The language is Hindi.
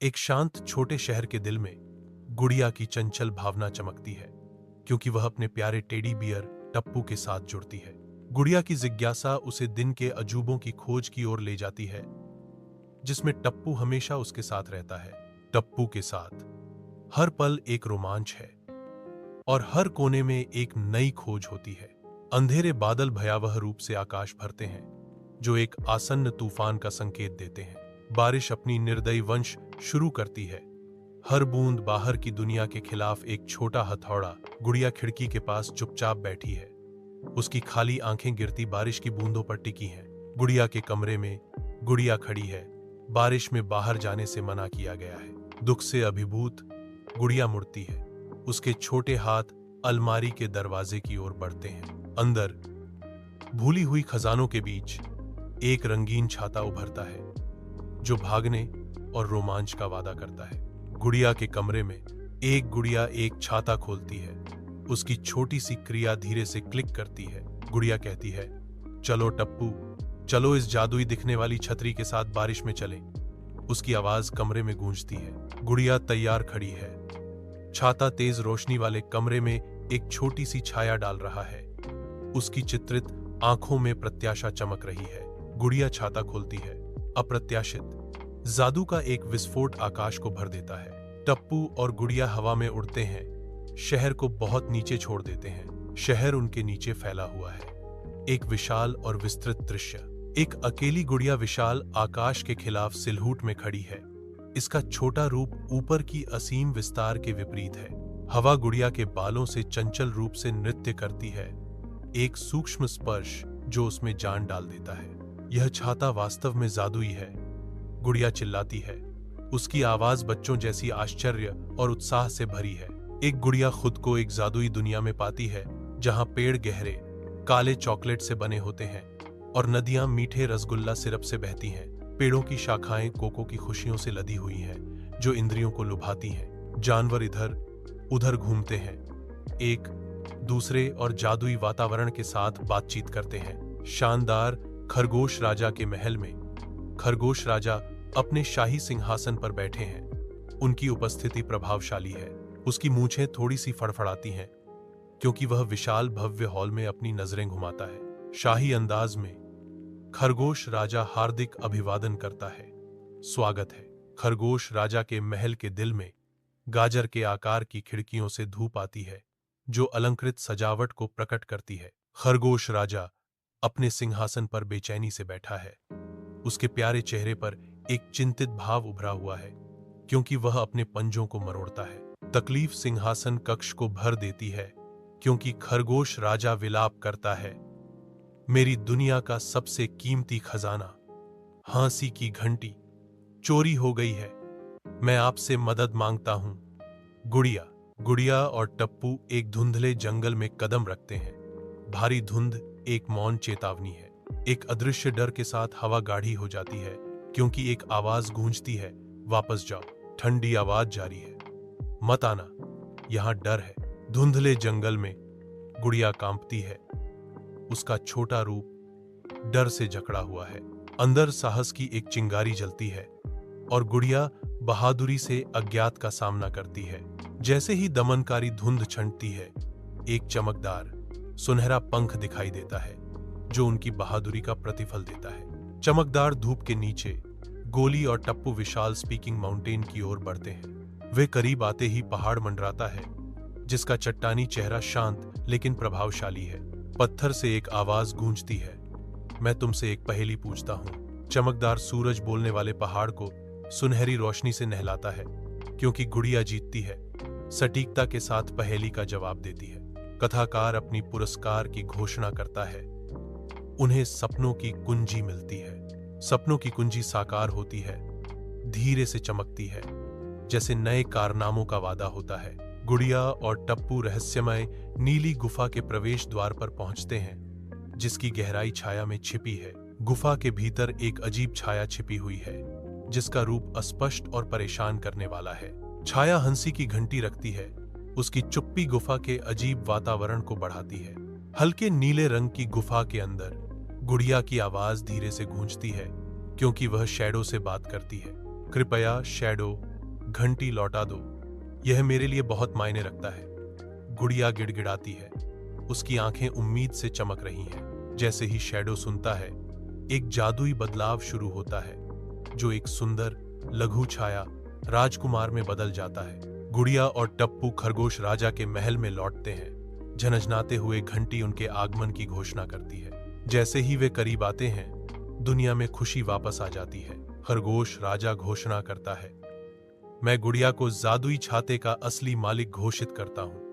एक शांत छोटे शहर के दिल में गुड़िया की चंचल भावना चमकती है, क्योंकि वह अपने प्यारे टेडी बियर टप्पू के साथ जुड़ती है। गुड़िया की जिज्ञासा उसे दिन के अजूबों की खोज की ओर ले जाती है, जिसमें टप्पू हमेशा उसके साथ रहता है। टप्पू के साथ हर पल एक रोमांच है और हर कोने में एक नई खोज होती है। अंधेरे बादल भयावह रूप से आकाश भरते हैं, जो एक आसन्न तूफान का संकेत देते हैं। बारिश अपनी निर्दयी वंश शुरू करती है। हर बूंद बाहर की दुनिया के खिलाफ एक छोटा हथौड़ा। गुड़िया खिड़की के पास चुपचाप बैठी है। उसकी खाली आंखें गिरती बारिश की बूंदों पर टिकी हैं। गुड़िया के कमरे में गुड़िया खड़ी है। बारिश में बाहर जाने से मना किया गया है। दुख से अभिभूत गुड़िया मुड़ती है। उसके छोटे हाथ अलमारी के दरवाजे की ओर बढ़ते हैं। अंदर भूली हुई खजानों के बीच एक रंगीन छाता उभरता है, जो भागने और रोमांच का वादा करता है। गुड़िया के कमरे में एक गुड़िया एक छाता खोलती है। उसकी छोटी सी क्रिया धीरे से क्लिक करती है। गुड़िया कहती है, चलो टप्पू, चलो इस जादुई दिखने वाली छतरी के साथ बारिश में चलें। उसकी आवाज कमरे में गूंजती है। गुड़िया तैयार खड़ी है। छाता तेज रोशनी वाले कमरे में एक छोटी सी छाया डाल रहा है। उसकी चित्रित आंखों में प्रत्याशा चमक रही है। गुड़िया छाता खोलती है। अप्रत्याशित जादू का एक विस्फोट आकाश को भर देता है। टप्पू और गुड़िया हवा में उड़ते हैं, शहर को बहुत नीचे छोड़ देते हैं। शहर उनके नीचे फैला हुआ है, एक विशाल और विस्तृत दृश्य। एक अकेली गुड़िया विशाल आकाश के खिलाफ सिलहूट में खड़ी है। इसका छोटा रूप ऊपर की असीम विस्तार के विपरीत है। हवा गुड़िया के बालों से चंचल रूप से नृत्य करती है, एक सूक्ष्म स्पर्श जो उसमें जान डाल देता है। यह छाता वास्तव में जादुई है। गुड़िया चिल्लाती है। उसकी आवाज बच्चों जैसी आश्चर्य और उत्साह से भरी है। एक गुड़िया खुद को एक जादुई दुनिया में पाती है, जहां पेड़ गहरे काले चॉकलेट से बने होते हैं और नदियां मीठे रसगुल्ला सिरप से बहती हैं। पेड़ों की शाखाएं कोको की खुशियों से लदी हुई हैं, जो इंद्रियों को लुभाती हैं। जानवर इधर उधर घूमते हैं, एक दूसरे और जादुई वातावरण के साथ बातचीत करते हैं। शानदार खरगोश राजा के महल में खरगोश राजा अपने शाही सिंहासन पर बैठे हैं। उनकी उपस्थिति प्रभावशाली है। उसकी मूंछें थोड़ी सी फड़फड़ाती हैं, क्योंकि वह विशाल भव्य हॉल में अपनी नजरें घुमाता है। शाही अंदाज में खरगोश राजा हार्दिक अभिवादन करता है। स्वागत है। खरगोश राजा के महल के दिल में गाजर के आकार की खिड़कियों से धूप आती है, जो अलंकृत सजावट को प्रकट करती है। खरगोश राजा अपने सिंहासन पर बेचैनी से बैठा है। उसके प्यारे चेहरे पर एक चिंतित भाव उभरा हुआ है, क्योंकि वह अपने पंजों को मरोड़ता है। तकलीफ सिंहासन कक्ष को भर देती है, क्योंकि खरगोश राजा विलाप करता है, मेरी दुनिया का सबसे कीमती खजाना, हांसी की घंटी, चोरी हो गई है। मैं आपसे मदद मांगता हूं। गुड़िया और टप्पू एक धुंधले जंगल में कदम रखते हैं। भारी धुंध एक मौन चेतावनी है। एक अदृश्य डर के साथ हवा गाढ़ी हो जाती है, क्योंकि एक आवाज गूंजती है, वापस जाओ। ठंडी आवाज जारी है, मत आना, यहां डर है। धुंधले जंगल में गुड़िया कांपती है। उसका छोटा रूप डर से जकड़ा हुआ है। अंदर साहस की एक चिंगारी जलती है और गुड़िया बहादुरी से अज्ञात का सामना करती है। जैसे ही दमनकारी धुंध छंटती है, एक चमकदार सुनहरा पंख दिखाई देता है, जो उनकी बहादुरी का प्रतिफल देता है। चमकदार धूप के नीचे गोली और टप्पू विशाल स्पीकिंग माउंटेन की ओर बढ़ते हैं। वे करीब आते ही पहाड़ मंडराता है, जिसका चट्टानी चेहरा शांत लेकिन प्रभावशाली है। पत्थर से एक आवाज गूंजती है, मैं तुमसे एक पहेली पूछता हूं। चमकदार सूरज बोलने वाले पहाड़ को सुनहरी रोशनी से नहलाता है, क्योंकि गुड़िया जीतती है, सटीकता के साथ पहेली का जवाब देती है। कथाकार अपनी पुरस्कार की घोषणा करता है। उन्हें सपनों की कुंजी मिलती है। सपनों की कुंजी साकार होती है, धीरे से चमकती है, जैसे नए कारनामों का वादा होता है। गुड़िया और टप्पू रहस्यमय नीली गुफा के प्रवेश द्वार पर पहुंचते हैं, जिसकी गहराई छाया में छिपी है। गुफा के भीतर एक अजीब छाया छिपी हुई है, जिसका रूप अस्पष्ट और परेशान करने वाला है। छाया हंसी की घंटी रखती है। उसकी चुप्पी गुफा के अजीब वातावरण को बढ़ाती है। हल्के नीले रंग की गुफा के अंदर गुड़िया की आवाज धीरे से गूंजती है, क्योंकि वह शैडो से बात करती है। कृपया शैडो, घंटी लौटा दो, यह मेरे लिए बहुत मायने रखता है। गुड़िया गिड़गिड़ाती है। उसकी आंखें उम्मीद से चमक रही हैं। जैसे ही शैडो सुनता है, एक जादुई बदलाव शुरू होता है, जो एक सुंदर लघु छाया राजकुमार में बदल जाता है। गुड़िया और टप्पू खरगोश राजा के महल में लौटते हैं। झनझनाते हुए घंटी उनके आगमन की घोषणा करती है। जैसे ही वे करीब आते हैं, दुनिया में खुशी वापस आ जाती है। खरगोश राजा घोषणा करता है, मैं गुड़िया को जादुई छाते का असली मालिक घोषित करता हूं।